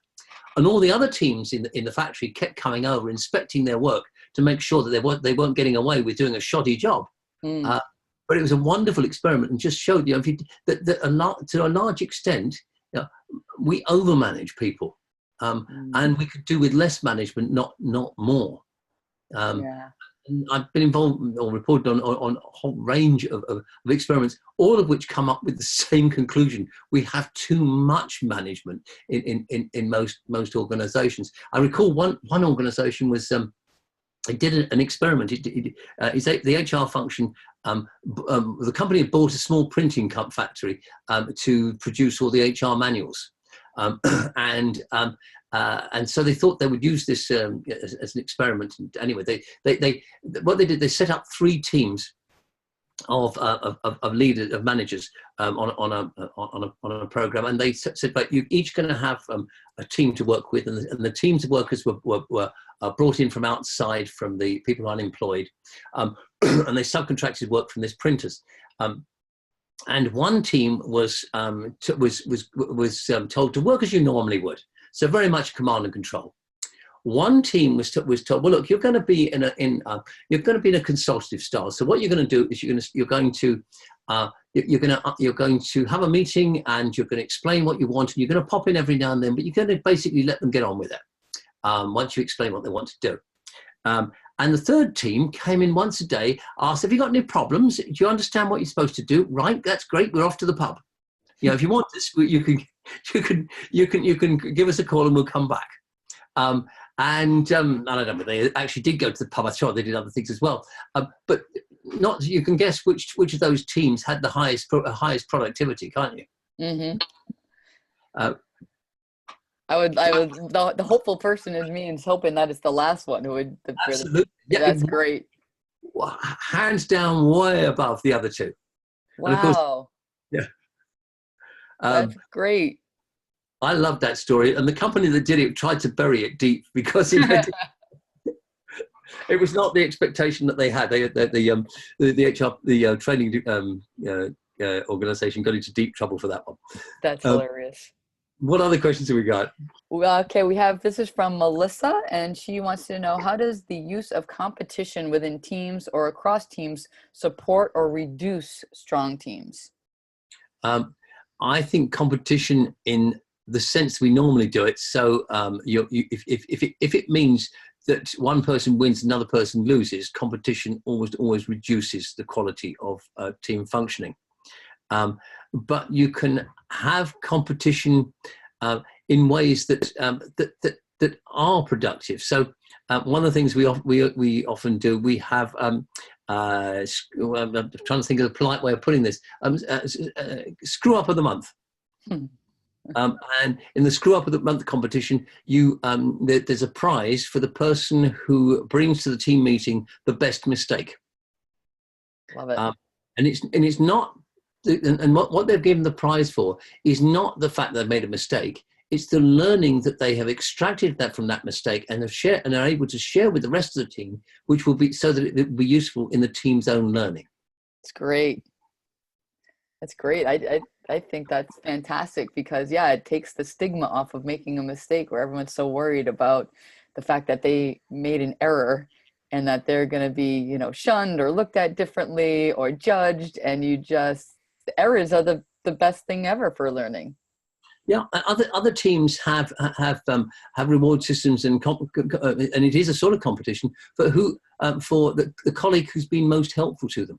And all the other teams in the factory kept coming over, inspecting their work to make sure that they weren't getting away with doing a shoddy job. But it was a wonderful experiment and just showed, to a large extent, we overmanage people. And we could do with less management, not more. And I've been involved or reported on a whole range of experiments, all of which come up with the same conclusion. We have too much management in most organizations. I recall one organization was, it did an experiment. The HR function, the company had bought a small printing factory to produce all the HR manuals. And so they thought they would use this as an experiment. And anyway, what they did, they set up 3 teams of leaders, of managers on a program, and they said, "But you're each going to have a team to work with," and the teams of workers were brought in from outside, from the people who are unemployed, and they subcontracted work from these printers. And one team was told to work as you normally would, so very much command and control. One team was told, well, look, you're going to be in a consultative style. So what you're going to do is you're going to have a meeting, and you're going to explain what you want, and you're going to pop in every now and then, but you're going to basically let them get on with it once you explain what they want to do. And the third team came in once a day, asked, "Have you got any problems? Do you understand what you're supposed to do? Right, that's great. We're off to the pub. If you want this, you can give us a call and we'll come back." I don't know, they actually did go to the pub. I'm sure they did other things as well. But not, you can guess which of those teams had the highest productivity, can't you? Mm-hmm. The hopeful person in me is hoping that it's the last one who would. Absolutely. That's great. Hands down, way above the other 2. Wow. And of course, yeah. That's great. I love that story, and the company that did it tried to bury it deep because it was not the expectation that they had. The training organization got into deep trouble for that one. That's hilarious. What other questions have we got? Okay, this is from Melissa, and she wants to know, how does the use of competition within teams or across teams support or reduce strong teams? I think competition in the sense we normally do it. So if it means that one person wins, another person loses, competition always reduces the quality of team functioning. But you can have competition in ways that are productive. So one of the things we often do, we have I'm trying to think of a polite way of putting this, screw up of the month. And in the screw up of the month competition, there's a prize for the person who brings to the team meeting the best mistake. Love it. And it's not. And what they've given the prize for is not the fact that they've made a mistake. It's the learning that they have extracted that from that mistake and are able to share with the rest of the team, which will be so that it will be useful in the team's own learning. It's great. That's great. I think that's fantastic because, it takes the stigma off of making a mistake where everyone's so worried about the fact that they made an error and that they're going to be, shunned or looked at differently or judged. And the errors are the best thing ever for learning. Yeah, other teams have reward systems and it is a sort of competition for for the colleague who's been most helpful to them.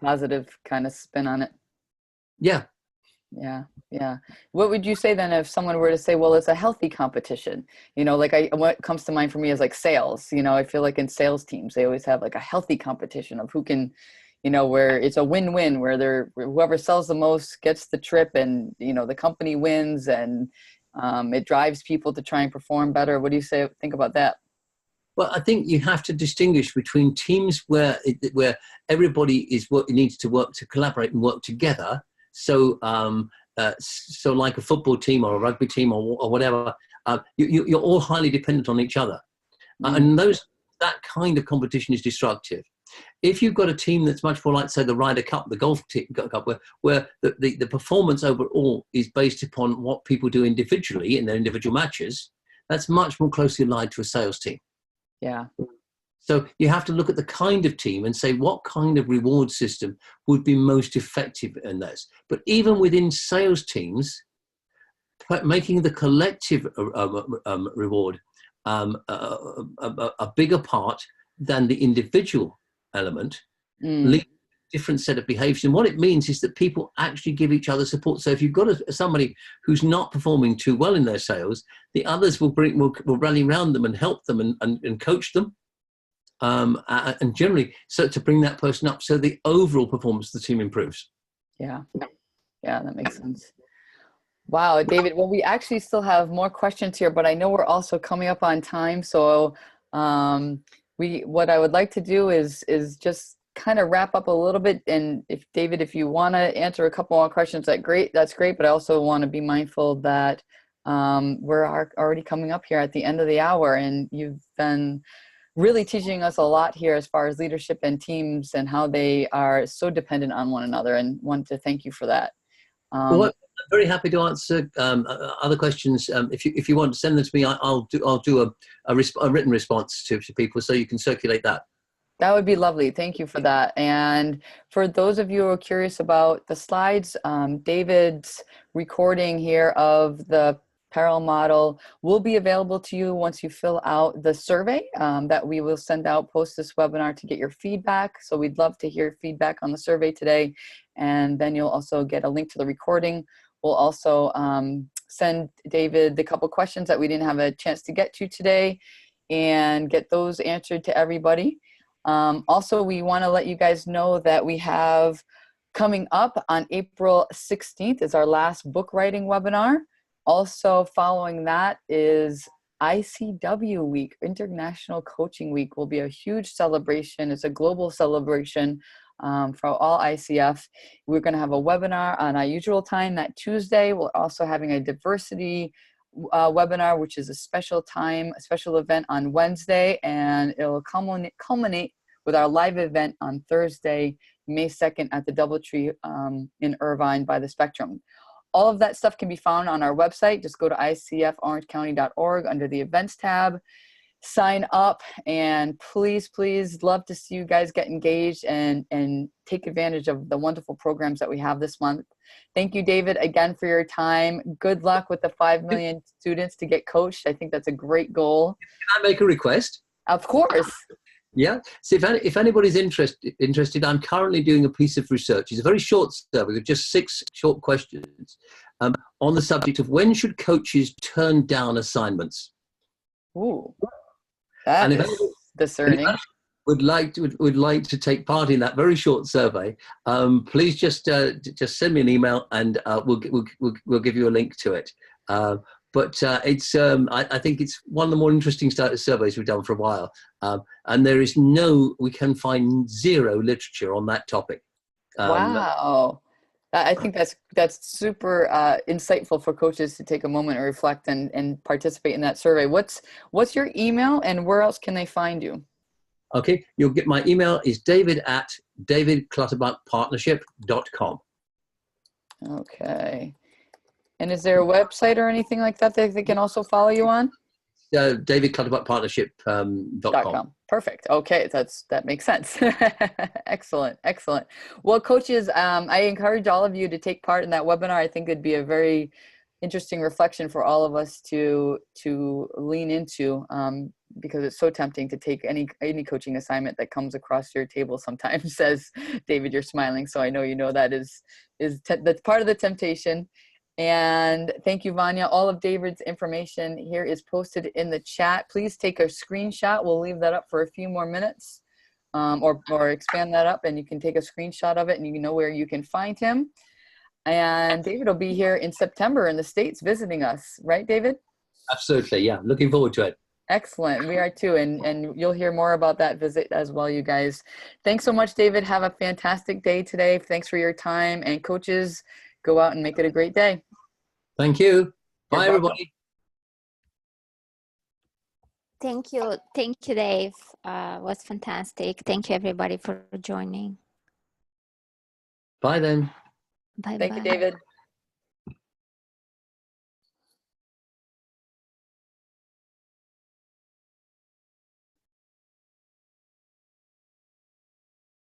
Positive kind of spin on it. Yeah. What would you say then if someone were to say, well, it's a healthy competition? What comes to mind for me is like sales. I feel like in sales teams they always have like a healthy competition of who can. Where it's a win-win, where whoever sells the most gets the trip, and the company wins, and it drives people to try and perform better. What do you think about that? Well, I think you have to distinguish between teams where everybody needs to work to collaborate and work together. So so like a football team or a rugby team or whatever, you're all highly dependent on each other. And that kind of competition is destructive. If you've got a team that's much more like, say, the Ryder Cup, the golf cup, where the performance overall is based upon what people do individually in their individual matches, that's much more closely allied to a sales team. Yeah. So you have to look at the kind of team and say what kind of reward system would be most effective in this. But even within sales teams, making the collective reward a bigger part than the individual element leads to a different set of behaviors. And what it means is that people actually give each other support. So if you've got somebody who's not performing too well in their sales, the others will rally around them and help them and coach them. And generally, so to bring that person up, so the overall performance of the team improves. Yeah, that makes sense. Wow, David. Well, we actually still have more questions here, but I know we're also coming up on time. So, what I would like to do is just kind of wrap up a little bit. And if David, if you want to answer a couple more questions, that's great. But I also want to be mindful that we're already coming up here at the end of the hour, and you've been really teaching us a lot here as far as leadership and teams and how they are so dependent on one another, and want to thank you for that. Well, I'm very happy to answer other questions. If you want to send them to me, I'll do a written response to people, so you can circulate that. That would be lovely. Thank you for that. And for those of you who are curious about the slides, David's recording here of the PERILL model will be available to you once you fill out the survey that we will send out post this webinar to get your feedback. So we'd love to hear feedback on the survey today. And then you'll also get a link to the recording. We'll also send David the couple questions that we didn't have a chance to get to today and get those answered to everybody. Also, we want to let you guys know that we have coming up on April 16th is our last book writing webinar. Also following that is ICW Week, International Coaching Week, will be a huge celebration. It's a global celebration for all ICF. We're going to have a webinar on our usual time that Tuesday. We're also having a diversity webinar, which is a special event on Wednesday, and it will culminate with our live event on Thursday, May 2nd at the DoubleTree in Irvine by the Spectrum. All of that stuff can be found on our website. Just go to icforangecounty.org under the events tab, sign up, and please love to see you guys get engaged and take advantage of the wonderful programs that we have this month. Thank you, David, again for your time. Good luck with the 5 million students to get coached. I think that's a great goal. Can I make a request? Of course. Yeah. So if anybody's interested, I'm currently doing a piece of research. It's a very short survey with just 6 short questions on the subject of when should coaches turn down assignments. Ooh, that is discerning. Would like to take part in that very short survey, please just send me an email and we'll give you a link to it. But it's I think it's one of the more interesting surveys we've done for a while, and we can find zero literature on that topic. Wow. I think that's super insightful for coaches to take a moment and reflect and participate in that survey. What's your email, and where else can they find you? Okay, you'll get my email is david@davidclutterbuckpartnership.com. Okay. And is there a website or anything like that they can also follow you on? davidclutterbuckpartnership.com. Perfect. Okay, that makes sense. Excellent. Well, coaches, I encourage all of you to take part in that webinar. I think it'd be a very interesting reflection for all of us to lean into, because it's so tempting to take any coaching assignment that comes across your table sometimes. Says David, you're smiling, so I know you know that that's part of the temptation. And thank you, Vanya. All of David's information here is posted in the chat. Please take a screenshot. We'll leave that up for a few more minutes, or expand that up, and you can take a screenshot of it and you know where you can find him. And David will be here in September in the States visiting us, right, David? Absolutely, yeah. Looking forward to it. Excellent. We are too. And you'll hear more about that visit as well, you guys. Thanks so much, David. Have a fantastic day today. Thanks for your time. And coaches, go out and make it a great day. Thank you. Bye, You're welcome. everybody. Thank you. Thank you, Dave. Was fantastic. Thank you, everybody, for joining. Bye then. Bye-bye. Thank you, David.